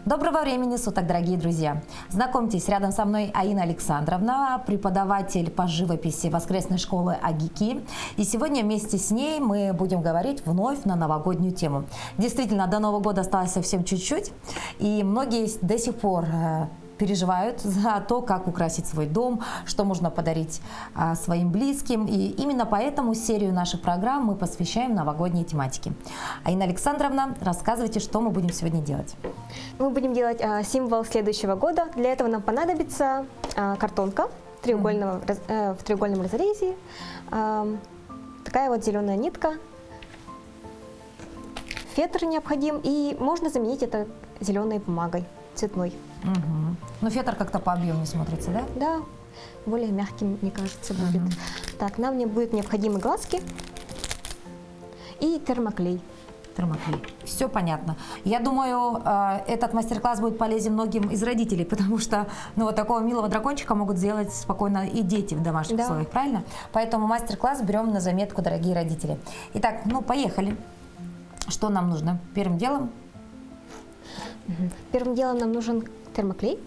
Доброго времени суток, дорогие друзья! Знакомьтесь, рядом со мной Аина Александровна, преподаватель по живописи воскресной школы Агики. И сегодня вместе с ней мы будем говорить вновь на новогоднюю тему. Действительно, до Нового года осталось совсем чуть-чуть, и многие до сих пор переживают за то, как украсить свой дом, что можно подарить своим близким. И именно поэтому серию наших программ мы посвящаем новогодней тематике. Аина Александровна, рассказывайте, что мы будем сегодня делать. Мы будем делать символ следующего года. Для этого нам понадобится картонка в треугольном разрезе, такая вот зеленая нитка, фетр необходим, и можно заменить это зеленой бумагой цветной. Угу. Но фетр как-то по объему смотрится, да? Да, более мягким, мне кажется, будет. Так, нам не будут необходимы глазки и термоклей. Термоклей. Все понятно. Я думаю, этот мастер-класс будет полезен многим из родителей, потому что вот такого милого дракончика могут сделать спокойно и дети в домашних условиях, правильно? Поэтому мастер-класс берем на заметку, дорогие родители. Итак, поехали. Что нам нужно? Первым делом? Первым делом нам нужен термоклей.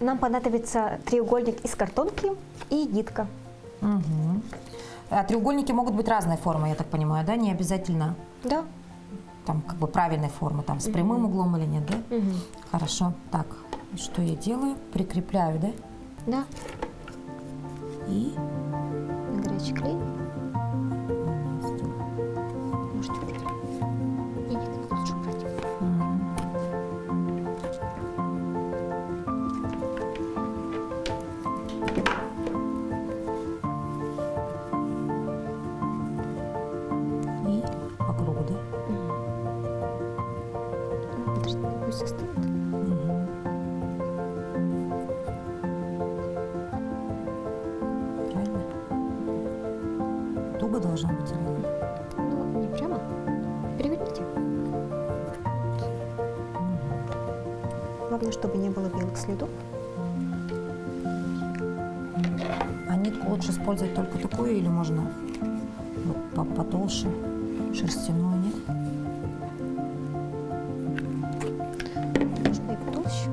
Нам понадобится треугольник из картонки и нитка. А треугольники могут быть разной формы, я так понимаю, да? Не обязательно Да. Там как бы правильной формы, там с прямым углом или нет, да? Хорошо. Так, что я делаю? Прикрепляю, да? Да. И На горячий клей. Можете убрать. Нет, лучше убрать. И по кругу, да? Подожди, пусть остынет. Правильно? Туго должно быть или нет? Не прямо. Переверните. Главное, чтобы не было белых следов. А нитку лучше использовать только такую или можно потолще, шерстяную, нет? Можно и потолще.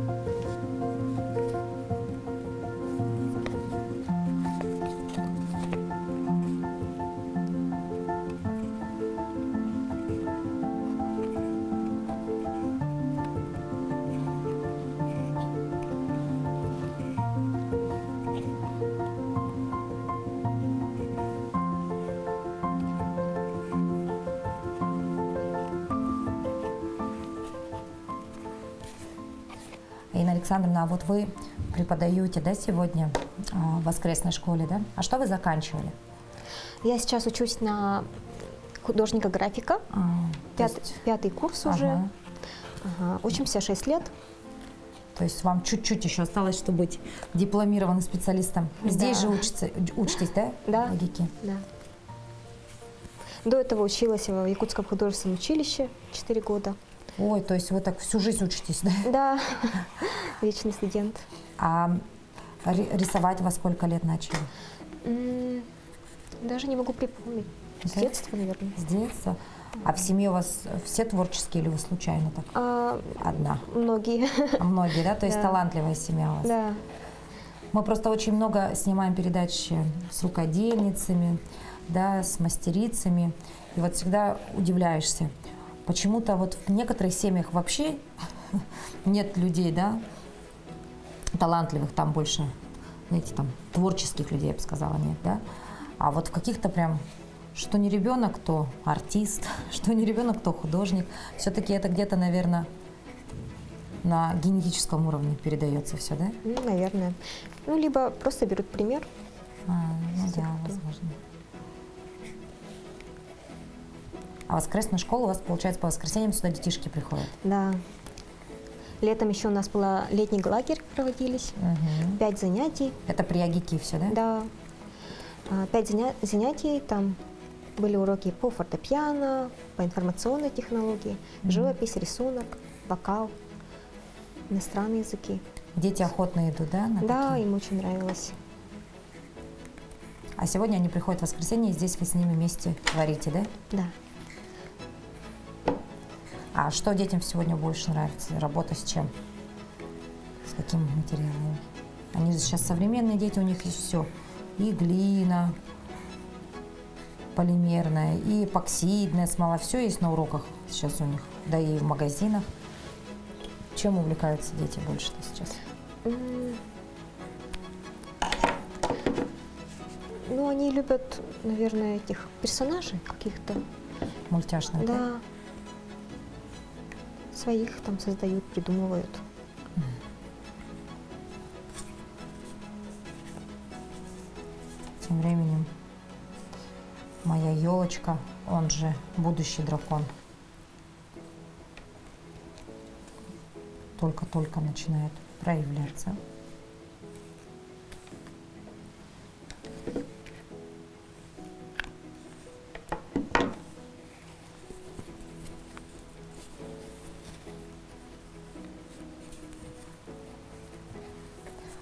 Инна Александровна, а вот вы преподаете, да, сегодня в воскресной школе, да? А что вы заканчивали? Я сейчас учусь на художника-графика. Пятый курс уже. Учимся 6 лет. То есть вам чуть-чуть еще осталось, чтобы быть дипломированным специалистом. Здесь же учитесь, да? Да. В Агике? Да. До этого училась в Якутском художественном училище 4 года. Ой, то есть вы так всю жизнь учитесь, да? Да, вечный студент. А рисовать во сколько лет начали? Даже не могу припомнить. С детства, наверное. С детства? А в семье у вас все творческие или вы случайно так? Одна? Многие. Многие, да? То есть талантливая семья у вас? Да. Мы просто очень много снимаем передач с рукодельницами, да, с мастерицами. И вот всегда удивляешься. Почему-то вот в некоторых семьях вообще нет людей, да, талантливых, там больше, знаете, там творческих людей, я бы сказала, нет, да. А вот в каких-то прям, что не ребенок, то артист, что не ребенок, то художник. Все-таки это где-то, наверное, на генетическом уровне передается все, да? Наверное. Либо просто берут пример. Да, возможно. А воскресная школа у вас, получается, по воскресеньям сюда детишки приходят? Да. Летом еще у нас был летний лагерь, проводились. 5 занятий. Это при Агике все, да? Да. 5 занятий, там были уроки по фортепиано, по информационной технологии, живопись, рисунок, вокал, иностранные языки. Дети охотно идут, да? Да, им очень нравилось. А сегодня они приходят в воскресенье, и здесь вы с ними вместе творите, да? Да. А что детям сегодня больше нравится? Работа с чем? С какими материалами? Они же сейчас современные дети, у них есть все. И глина полимерная, и эпоксидная смола. Все есть на уроках сейчас у них, да и в магазинах. Чем увлекаются дети больше-то сейчас? Ну, они любят, наверное, этих персонажей каких-то. Мультяшных, да? Да. Своих там создают, придумывают. Тем временем моя елочка, он же будущий дракон, только-только начинает проявляться.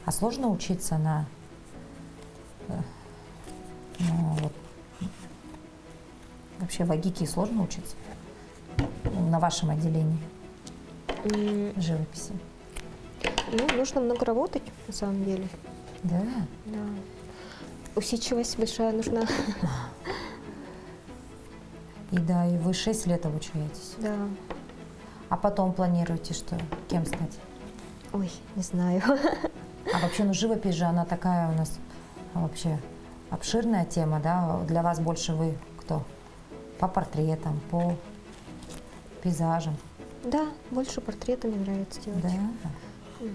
А сложно учиться вот, вообще в АГИКе сложно учиться? На вашем отделении живописи? Ну, нужно много работать, на самом деле. Да. Да. Усидчивость большая нужна. И да, и вы 6 лет обучаетесь. Да. А потом планируете, что кем стать? Ой, не знаю. А вообще, ну живопись же, она такая у нас вообще обширная тема, да? Для вас больше вы кто? По портретам, по пейзажам? Да, больше портреты мне нравится делать. Да.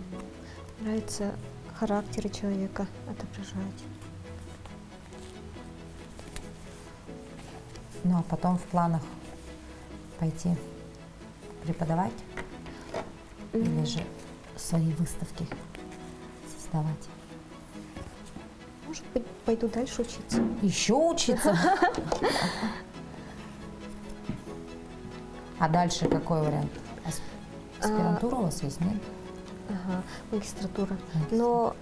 Нравится характеры человека отображать. Ну, а потом в планах пойти преподавать? Или же свои выставки создавать? Может быть, пойду дальше учиться. Еще учиться? А дальше какой вариант? Аспирантура у вас есть, нет? Ага, магистратура. Но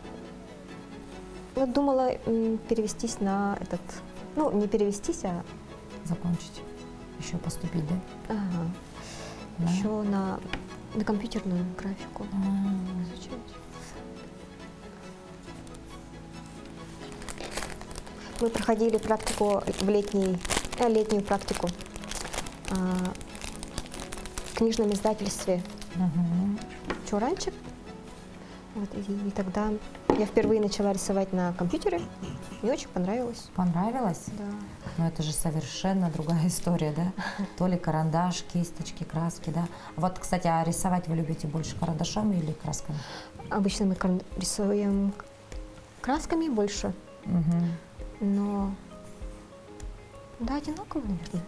вот думала перевестись на этот, ну, не перевестись, а Закончить. Еще поступить, да? ага, Да. еще на компьютерную графику изучать. Мы проходили практику в летнюю практику в книжном издательстве «Чуранчик». Вот, и тогда я впервые начала рисовать на компьютере. Мне очень понравилось. Понравилось? Да. Но это же совершенно другая история, да? То ли карандаш, кисточки, краски, да? Вот, кстати, а рисовать вы любите больше карандашом или красками? Обычно мы рисуем красками больше, но да, одинаково, наверное.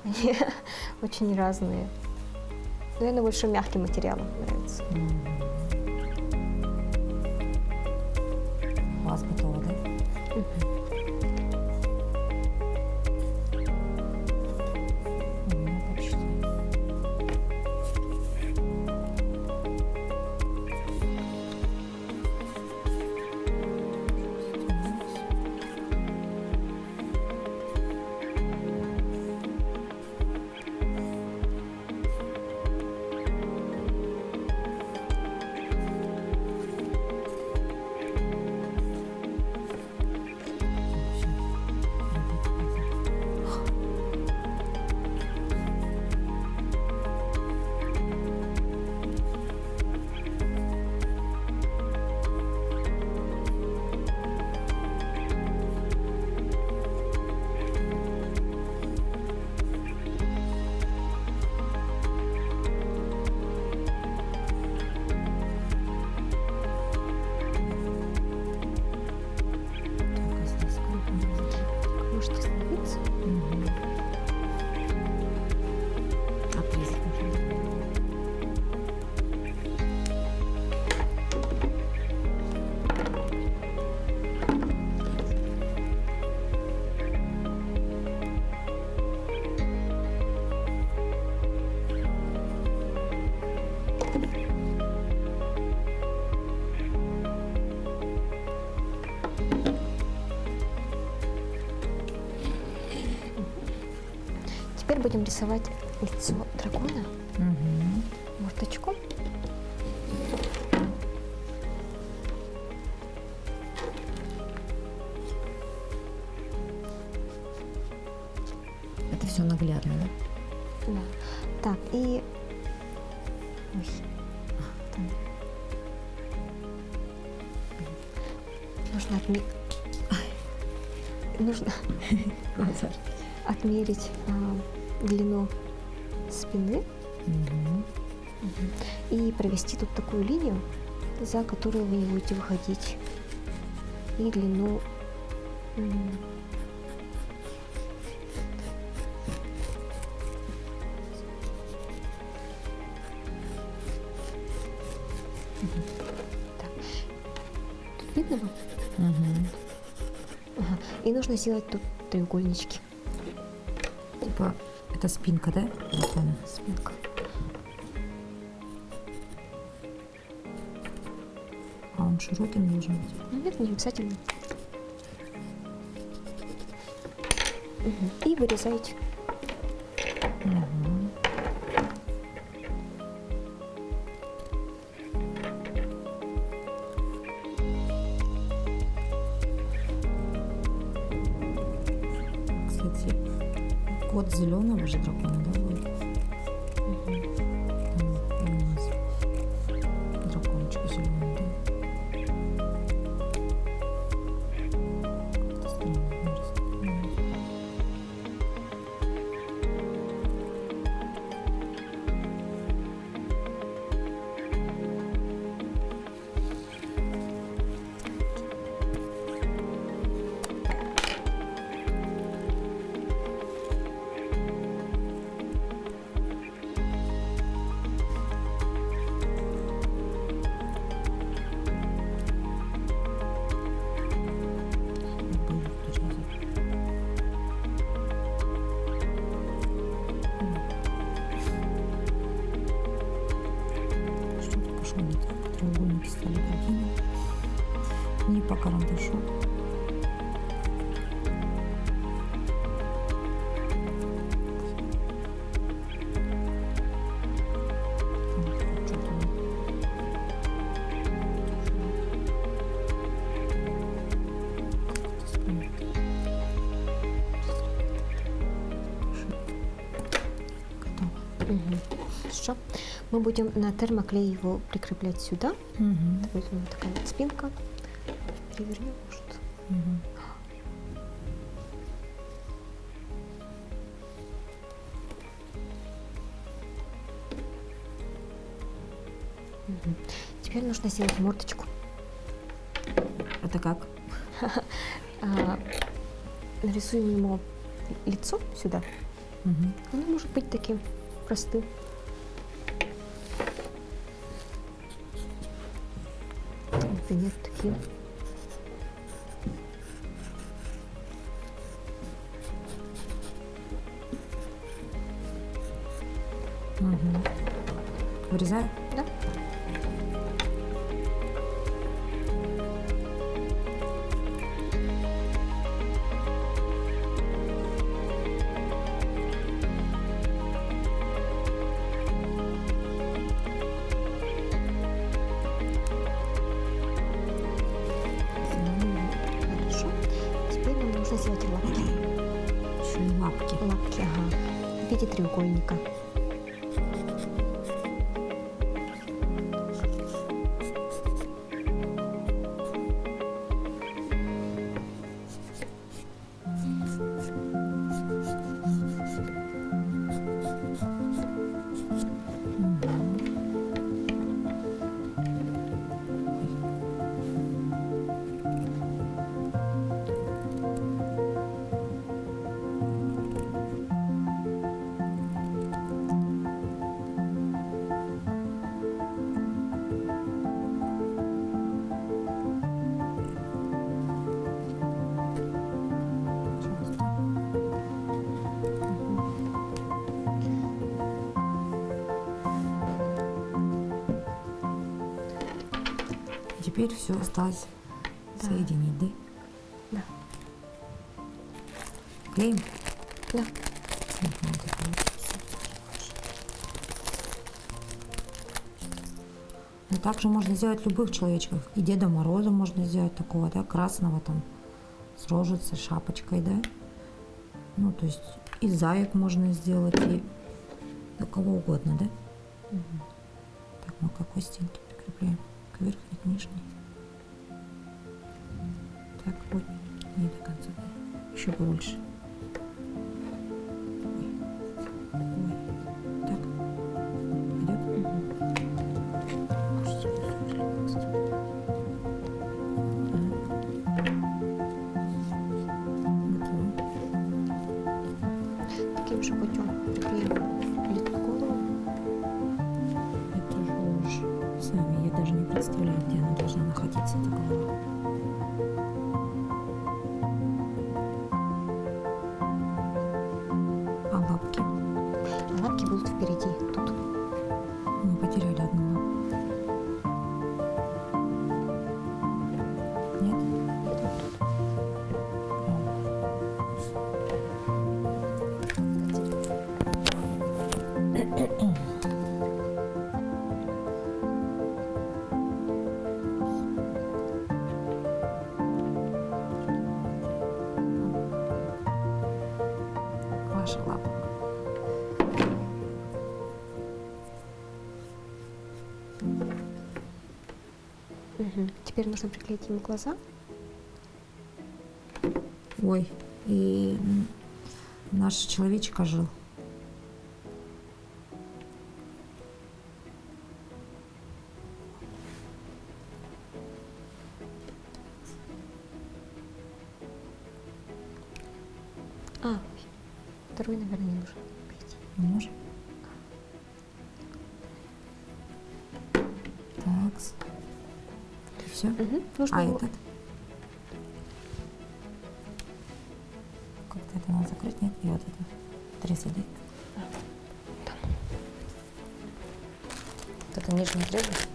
Они очень разные. Наверное, больше мягким материалом нравится. У вас готово, да? У меня почти. Только здесь сколько надо. Может остановиться? Отрезать нужно. Теперь будем рисовать лицо дракона, Мгм. мордочку. Это все наглядно, да? Да. Так, и... Ой. Там. Нужно отмерить длину спины Мгм. и провести тут такую линию, за которую вы не будете выходить. И длину так. Тут видно вам? Мгм. Ага. И нужно сделать тут треугольнички. Типа, это спинка, да? дракона? Спинка. А он широким должен быть. Ну, нет, не обязательно. И вырезаете. Мгм. Кстати, код зеленого же дракона, да, будет? Там у нас дракончик зеленый, да? Как-то странно нарисовано. Было в тот раз. Что-то пошло не так. Треугольники стали другими. Не по карандашу. Так, что-то как-то странно. Готово. Хорошо. Мы будем на термоклей его прикреплять сюда. Мгм. Возьмем такая вот спинка. Перевернем, может. Мгм. Теперь нужно сделать мордочку. Это как? А, нарисуем ему лицо сюда. Мгм. Оно может быть таким простым. Например, таким. Мгм. Вырезаю? Да? Хорошо. Теперь нам нужно сделать лапки. Еще и лапки. Лапки, ага. В виде треугольника. Теперь все осталось Да. соединить, да? Да. Клеим? Да. Смотрим, вот это вот. И также можно сделать любых человечков. И Деда Мороза можно сделать такого, да, красного там, с рожицей, шапочкой, да. Ну, то есть и заек можно сделать, и да, кого угодно, да. Так, мы к какой стенке прикрепляем? К верхней, к нижней. Так, вот, не до конца, да. Еще больше. Ой. Так. Пойдет? Таким же путем приклеим литку голову. Это же уж сами, я даже не представляю, где она должна находиться, эта голова. А лапки? Лапки будут впереди. Тут. Мы потеряли одну лапу. Нет? Ваша лапа. Теперь нужно приклеить ему глаза. Ой, и наш человечек ожил. Второй, наверное, не нужен. Не можем? Так. Все? Нужно А его- этот? Как-то это надо закрыть, нет? И вот это. Трясать, да? Вот это нижний требует?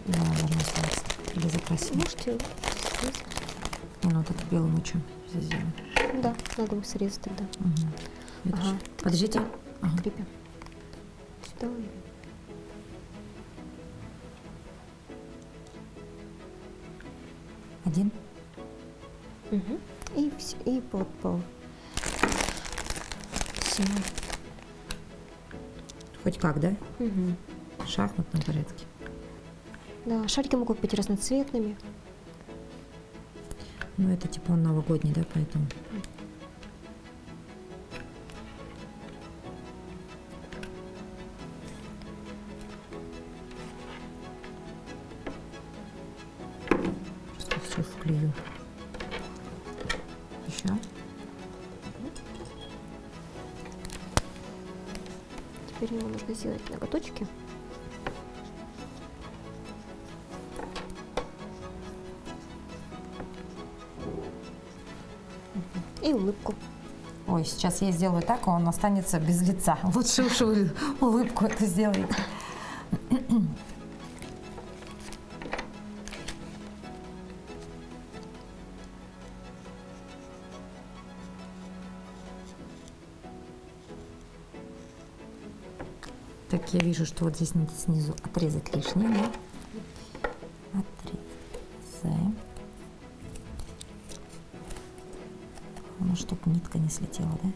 Да, должна оставаться. Или закрасить. Можете срезать. Не, ну вот это белым лучом здесь сделаем. Да, надо его срезать тогда. Угу. Это Ага. ж- Подождите. Ага. Крепим. Сюда. Один. И по всему. Хоть как, да? В шахматном порядке. Да, шарики могут быть разноцветными. Ну, это типа он новогодний, да, поэтому. Просто все вклею. Еще. Теперь ему нужно сделать ноготочки. И улыбку. Ой, сейчас я сделаю так, а он останется без лица. Лучше уж вы улыбку это сделаете. Так, я вижу, что вот здесь надо снизу отрезать лишнее, да? Отрезаем. Ну, чтобы нитка не слетела, да?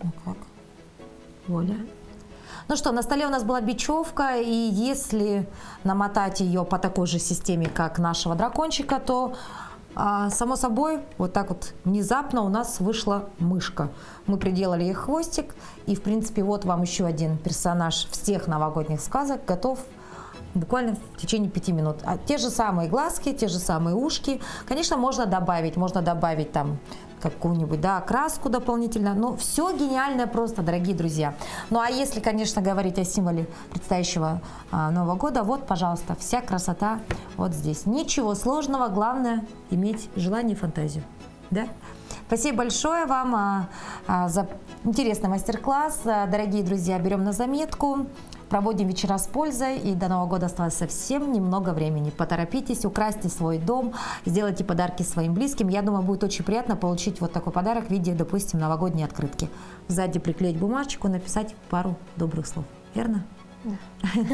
Ну как? Оля? Ну что, на столе у нас была бечевка, и если намотать ее по такой же системе, как нашего дракончика, то, само собой, вот так вот внезапно у нас вышла мышка. Мы приделали ей хвостик, и, в принципе, вот вам еще один персонаж всех новогодних сказок готов буквально в течение 5 минут. А те же самые глазки, те же самые ушки. Конечно, можно добавить там какую-нибудь, да, краску дополнительно. Но все гениальное просто, дорогие друзья. Ну а если, конечно, говорить о символе предстоящего Нового года, вот, пожалуйста, вся красота вот здесь. Ничего сложного, главное иметь желание и фантазию. Да? Спасибо большое вам за интересный мастер-класс. Дорогие друзья, берем на заметку. Проводим вечера с пользой, и до Нового года осталось совсем немного времени. Поторопитесь, украсьте свой дом, сделайте подарки своим близким. Я думаю, будет очень приятно получить вот такой подарок в виде, допустим, новогодней открытки. Сзади приклеить бумажечку, написать пару добрых слов. Верно? Да.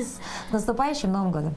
С наступающим Новым годом!